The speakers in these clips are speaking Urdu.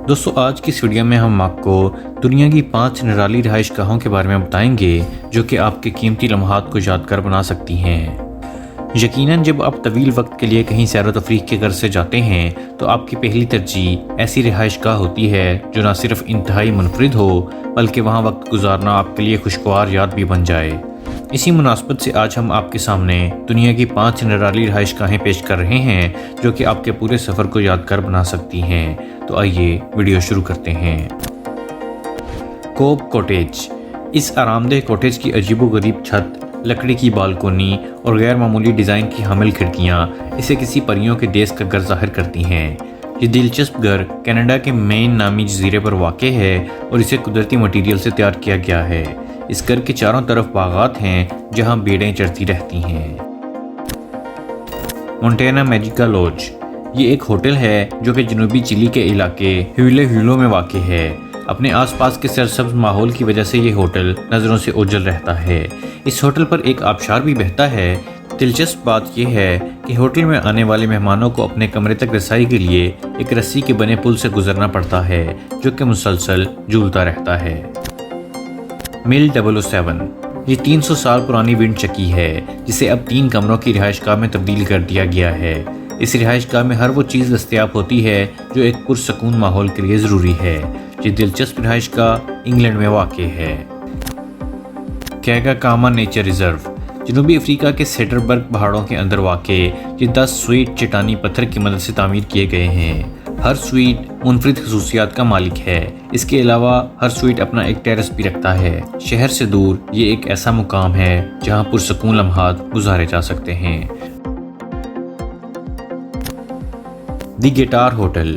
دوستو آج کی اس ویڈیو میں ہم آپ کو دنیا کی 5 نرالی رہائش گاہوں کے بارے میں بتائیں گے جو کہ آپ کے قیمتی لمحات کو یادگار بنا سکتی ہیں۔ یقیناً جب آپ طویل وقت کے لیے کہیں سیر و تفریح کے غرض سے جاتے ہیں تو آپ کی پہلی ترجیح ایسی رہائش گاہ ہوتی ہے جو نہ صرف انتہائی منفرد ہو بلکہ وہاں وقت گزارنا آپ کے لیے خوشگوار یاد بھی بن جائے۔ اسی مناسبت سے آج ہم آپ کے سامنے دنیا کی 5 نرالی رہائش گاہیں پیش کر رہے ہیں جو کہ آپ کے پورے سفر کو یادگار بنا سکتی ہیں۔ تو آئیے ویڈیو شروع کرتے ہیں۔ کوب کوٹیج۔ اس آرام دہ کوٹیج کی عجیب و غریب چھت، لکڑی کی بالکونی اور غیر معمولی ڈیزائن کی حامل کھڑکیاں اسے کسی پریوں کے دیس کا گھر ظاہر کرتی ہیں۔ یہ دلچسپ گھر کینیڈا کے مین نامی جزیرے پر واقع ہے اور اسے قدرتی مٹیریل سے تیار کیا گیا ہے۔ اس گھر کے چاروں طرف باغات ہیں جہاں بھیڑیں چرتی رہتی ہیں۔ مونٹینا میجیکا لوج۔ یہ ایک ہوٹل ہے جو کہ جنوبی چلی کے علاقے ہیولو میں واقع ہے۔ اپنے آس پاس کے سرسبز ماحول کی وجہ سے یہ ہوٹل نظروں سے اوجھل رہتا ہے۔ اس ہوٹل پر ایک آبشار بھی بہتا ہے۔ دلچسپ بات یہ ہے کہ ہوٹل میں آنے والے مہمانوں کو اپنے کمرے تک رسائی کے لیے ایک رسی کے بنے پل سے گزرنا پڑتا ہے جو کہ مسلسل جھولتا رہتا ہے۔ مل 007۔ یہ 300 سال پرانی ونڈ چکی ہے جسے اب 3 کمروں کی رہائش گاہ میں تبدیل کر دیا گیا ہے۔ اس رہائش گاہ میں ہر وہ چیز دستیاب ہوتی ہے جو ایک پرسکون ماحول کے لیے ضروری ہے۔ یہ دلچسپ رہائش گاہ انگلینڈ میں واقع ہے۔ کیگا کاما نیچر ریزرو۔ جنوبی افریقہ کے سیڈربرگ پہاڑوں کے اندر واقع یہ 10 سویٹ چٹانی پتھر کی مدد سے تعمیر کیے گئے ہیں۔ ہر سویٹ منفرد خصوصیات کا مالک ہے۔ اس کے علاوہ ہر سویٹ اپنا ایک ٹیرس بھی رکھتا ہے۔ شہر سے دور یہ ایک ایسا مقام ہے جہاں پرسکون لمحات گزارے جا سکتے ہیں۔ دی گٹار ہوٹل۔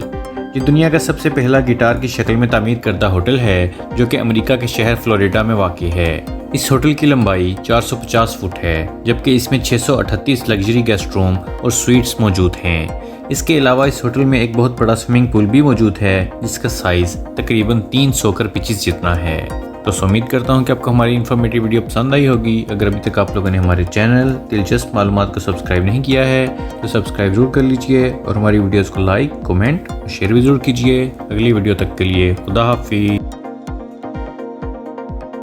یہ دنیا کا سب سے پہلا گٹار کی شکل میں تعمیر کردہ ہوٹل ہے جو کہ امریکہ کے شہر فلوریڈا میں واقع ہے۔ اس ہوٹل کی لمبائی 450 فٹ ہے جبکہ اس میں 638 لگژری گیسٹ روم اور سویٹس موجود ہیں۔ اس کے علاوہ اس ہوٹل میں ایک بہت بڑا سوئمنگ پول بھی موجود ہے جس کا سائز تقریباً 3 سوکر پیچز جتنا ہے۔ تو امید کرتا ہوں کہ آپ کو ہماری انفارمیٹیو ویڈیو پسند آئی ہوگی۔ اگر ابھی تک آپ لوگوں نے ہمارے چینل دلچسپ معلومات کو سبسکرائب نہیں کیا ہے تو سبسکرائب ضرور کر لیجئے اور ہماری ویڈیوز کو لائک، کمنٹ اور شیئر بھی ضرور کیجئے۔ اگلی ویڈیو تک کے لیے خدا حافظ۔